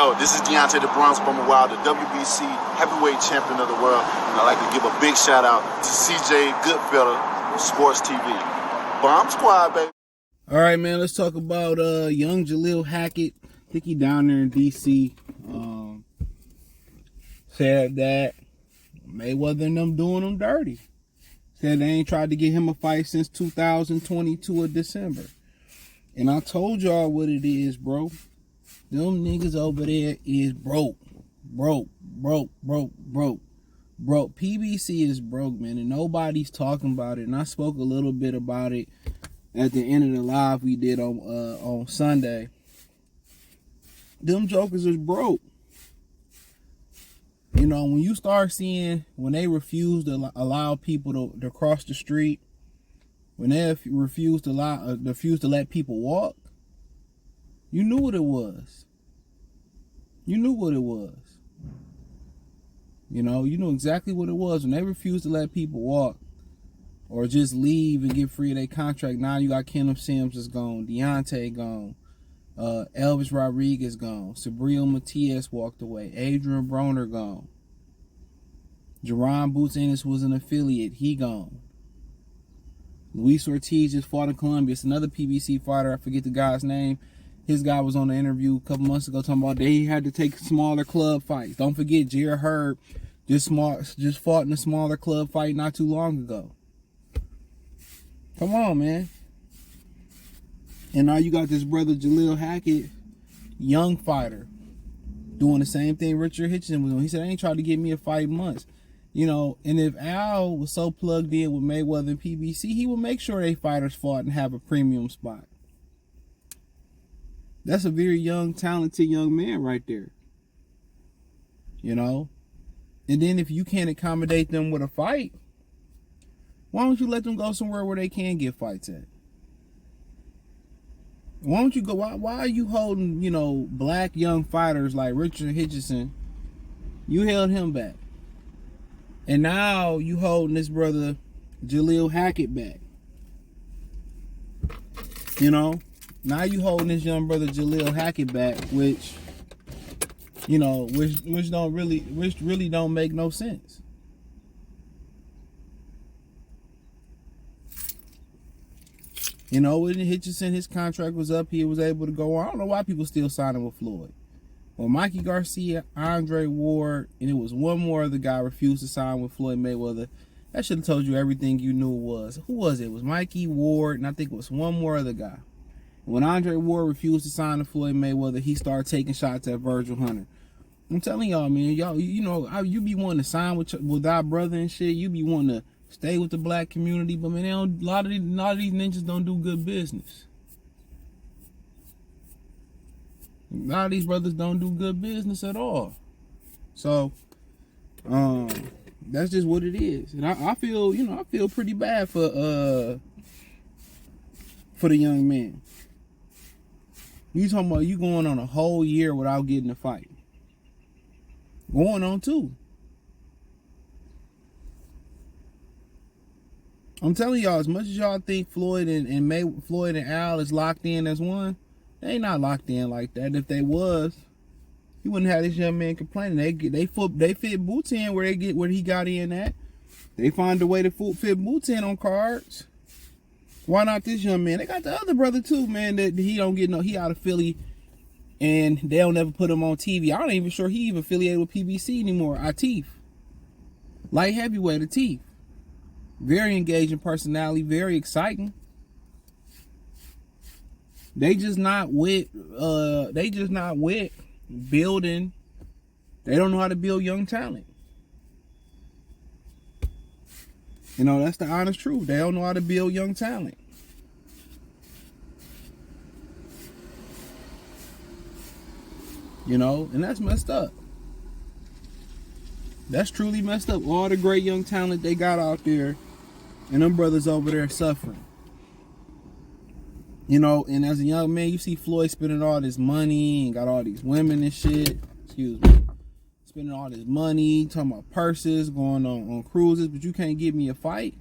Yo, this is Deontay the Bronx Bummer Wild, the WBC heavyweight champion of the world. And I'd like to give a big shout out to CJ Goodfellow, Sports TV. Bomb Squad, baby. All right, man, let's talk about young Jalil Hackett. I think he down there in D.C. Said that Mayweather and them doing him dirty. Said they ain't tried to get him a fight since 2022 of December. And I told y'all what it is, bro. Them niggas over there is broke. PBC is broke, man, and nobody's talking about it. And I spoke a little bit about it at the end of the live we did on Sunday. Them jokers is broke. You know, when you start seeing, when they refuse to allow people to cross the street, when they refuse to let people walk, you knew what it was. You knew what it was. You know, you knew exactly what it was. When they refused to let people walk or just leave and get free of their contract, now you got Kenneth Sims is gone, Deontay gone, Elvis Rodriguez gone, Sabril Matias walked away, Adrian Broner gone, Jerron Boots Ennis was an affiliate, he gone. Luis Ortiz just fought in Colombia. It's another PBC fighter, I forget the guy's name. His guy was on the interview a couple months ago talking about they had to take smaller club fights. Don't forget, Jared Hurd just fought in a smaller club fight not too long ago. Come on, man. And now you got this brother Jalil Hackett, young fighter, doing the same thing Richard Hitchens was doing. He said, I ain't tried to get me a fight in months. You know, and if Al was so plugged in with Mayweather and PBC, he would make sure they fighters fought and have a premium spot. That's a very young, talented young man right there. You know? And then if you can't accommodate them with a fight, why don't you let them go somewhere where they can get fights at? Why don't you go? Why are you holding, you know, black young fighters like Richard Hitchens? You held him back. And now you holding this brother Jalil Hackett back. You know? Now you holding this young brother Jalil Hackett back, which, you know, which really don't make no sense. You know, when Hitchens, his contract was up, he was able to go on. I don't know why people still signing with Floyd. Well, Mikey Garcia, Andre Ward, and it was one more other guy refused to sign with Floyd Mayweather. That should have told you everything you knew it was. Who was it? It was Mikey Ward, and I think it was one more other guy. When Andre Ward refused to sign to Floyd Mayweather, he started taking shots at Virgil Hunter. I'm telling y'all, man, y'all, you know, you be wanting to sign with our brother and shit. You be wanting to stay with the black community, but man, a lot of these ninjas don't do good business. A lot of these brothers don't do good business at all. So, that's just what it is. And I feel, you know, I feel pretty bad for the young man. You talking about you going on a whole year without getting a fight. Going on 2. I'm telling y'all, as much as y'all think Floyd and Al is locked in as one, they ain't not locked in like that. If they was, you wouldn't have this young man complaining. They fit Boots in where he got in at. They find a way to fit Boots in on cards. Why not this young man? They got the other brother too, man, that he don't get he out of Philly and they don't ever put him on TV. I'm not even sure he even affiliated with PBC anymore. Atif. Light heavyweight Atif. Very engaging personality, very exciting. They just not with building. They don't know how to build young talent. You know, that's the honest truth. They don't know how to build young talent. You know, and that's messed up. That's truly messed up. All the great young talent they got out there, and them brothers over there suffering. You know, and as a young man, you see Floyd spending all this money and got all these women and shit. Excuse me. Spending all this money, talking about purses, going on cruises, but you can't give me a fight.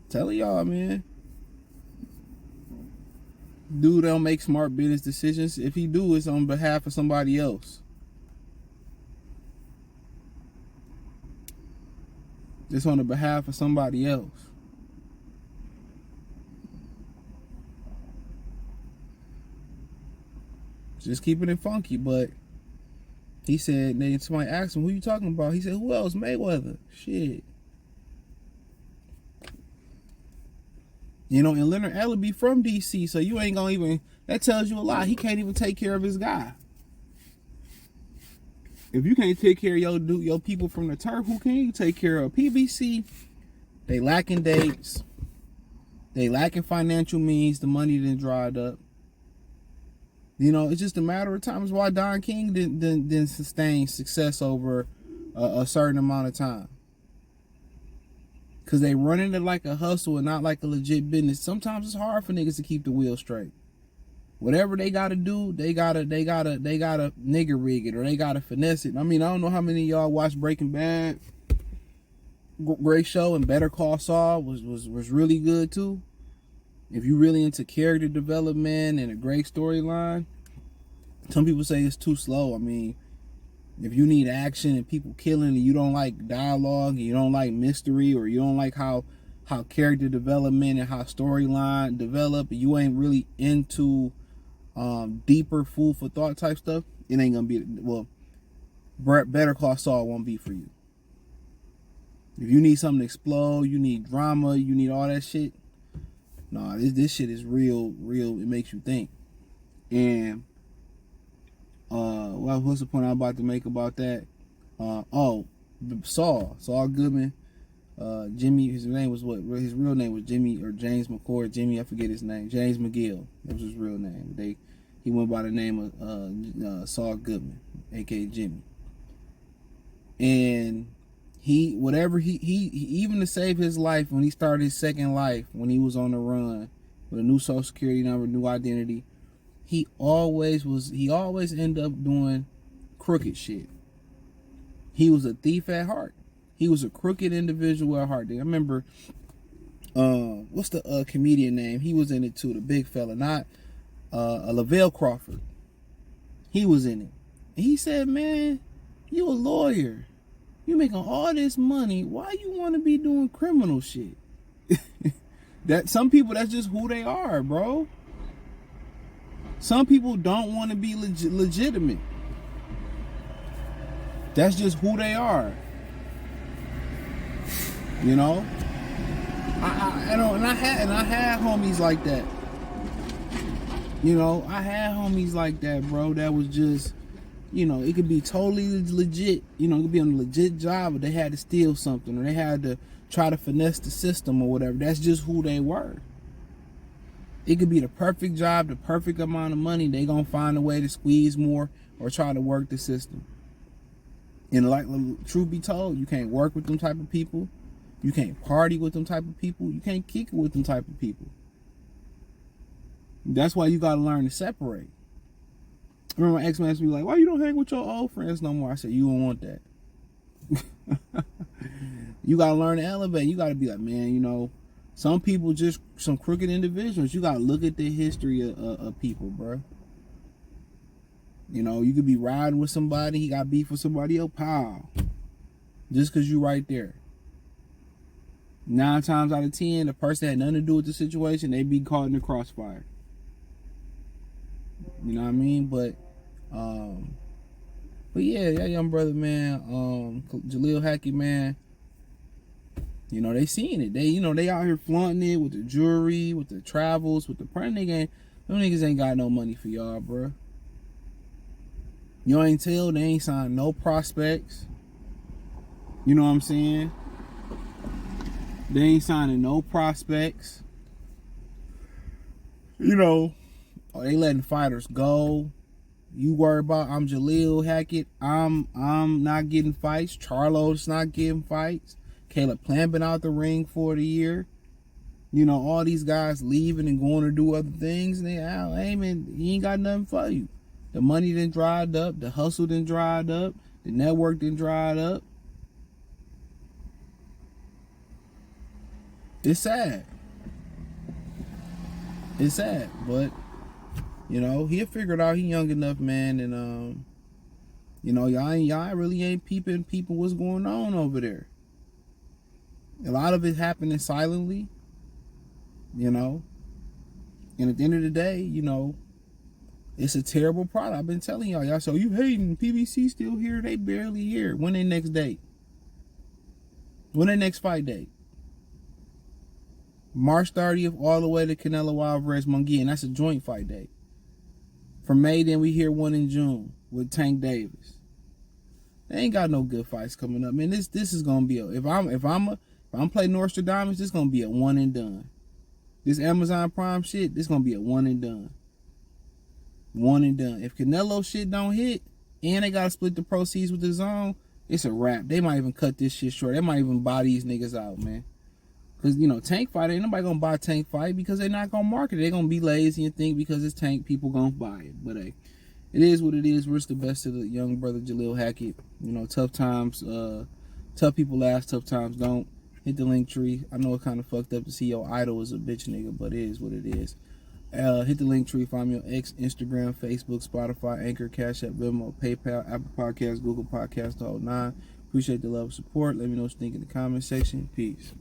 Tell y'all, man. Dude don't make smart business decisions. If he do, it's on behalf of somebody else. It's on the behalf of somebody else. Just keeping it funky, but he said, then somebody asked him, who you talking about? He said, who else? Mayweather. Shit. You know, and Leonard Ellerbe from DC, so you ain't gonna even, that tells you a lot. He can't even take care of his guy. If you can't take care of your people from the turf, who can you take care of? PBC, they lacking dates. They lacking financial means. The money didn't dried up. You know, it's just a matter of time. It's why Don King didn't sustain success over a certain amount of time. Because they running it like a hustle and not like a legit business. Sometimes it's hard for niggas to keep the wheel straight. Whatever they gotta do, they gotta nigger rig it, or they gotta finesse it. I mean, I don't know how many of y'all watched Breaking Bad. Great show, and Better Call Saul was really good too. If you really into character development and a great storyline, some people say it's too slow. I mean, if you need action and people killing and you don't like dialogue and you don't like mystery, or you don't like how character development and how storyline develop, and you ain't really into deeper food for thought type stuff, it ain't gonna be, well, Better Call Saul won't be for you. If you need something to explode, you need drama, you need all that shit, nah, this shit is real. It makes you think. And what's the point I'm about to make about that? Saul Goodman, Jimmy, his name was what? His real name was Jimmy, or James McCord. Jimmy, I forget his name. James McGill. That was his real name. He went by the name of Saul Goodman, aka Jimmy. And he even to save his life, when he started his second life, when he was on the run with a new social security number, new identity, he always ended up doing crooked shit. He was a thief at heart. He was a crooked individual at heart. I remember, what's the comedian name? He was in it too, the big fella, not Lavelle Crawford. He was in it. And he said, man, you a lawyer. You making all this money. Why you want to be doing criminal shit? That some people, that's just who they are, bro. Some people don't want to be legitimate. That's just who they are. You know? I had homies like that. You know, I had homies like that, bro. That was just, you know, it could be totally legit. You know, it could be on a legit job, but they had to steal something, or they had to try to finesse the system or whatever. That's just who they were. It could be the perfect job, the perfect amount of money. They gonna find a way to squeeze more or try to work the system. And like, truth be told, you can't work with them type of people. You can't party with them type of people. You can't kick it with them type of people. That's why you gotta learn to separate. I remember my ex-man asked me, like, why you don't hang with your old friends no more? I said, you don't want that. You gotta learn to elevate. You gotta be like, man, you know, some people just some crooked individuals. You gotta look at the history of people, bro. You know, you could be riding with somebody, he got beef with somebody else, pow. Just because you right there. 9 times out of 10, the person had nothing to do with the situation, they be caught in the crossfire. You know what I mean? But yeah, that young brother, man, Jalil Hackett, man, you know, they seeing it. They, you know, they out here flaunting it with the jewelry, with the travels, with the print. Them niggas ain't got no money for y'all, bro. You ain't tell, they ain't signed no prospects. You know what I'm saying? They ain't signing no prospects. You know, they letting fighters go. You worry about, I'm Jalil Hackett. I'm not getting fights. Charlo's not getting fights. Caleb Plant been out the ring for the year. You know, all these guys leaving and going to do other things, and they out aiming. He ain't got nothing for you. The money done dried up. The hustle done dried up. The network done dried up. It's sad. It's sad, but You know, he'll figure it out. He young enough, man, and you know, y'all really ain't peeping what's going on over there. A lot of it happening silently, you know. And at the end of the day, you know, it's a terrible product. I've been telling y'all. So you hating PBC still here? They barely here. When their next date? When their next fight date? March 30th all the way to Canelo Alvarez Munguia, and that's a joint fight date. From May, then we hear one in June with Tank Davis. They ain't got no good fights coming up, man. This is gonna be if I'm playing Nostradamus, this gonna be a one and done. This Amazon Prime shit, this gonna be a one and done. One and done. If Canelo shit don't hit, and they gotta split the proceeds with the zone, it's a wrap. They might even cut this shit short. They might even buy these niggas out, man. Cause you know, Tank fight, ain't nobody gonna buy Tank fight because they're not gonna market it. They're gonna be lazy and think because it's Tank, people gonna buy it. But hey, it is what it is. Wish the best to the young brother Jalil Hackett. You know, tough times, tough people last, tough times don't. Hit the link tree. I know it's kind of fucked up to see your idol as a bitch nigga, but it is what it is. Hit the link tree. Find me on X, Instagram, Facebook, Spotify, Anchor, Cash App, Venmo, PayPal, Apple Podcasts, Google Podcasts, the whole nine. Appreciate the love and support. Let me know what you think in the comment section. Peace.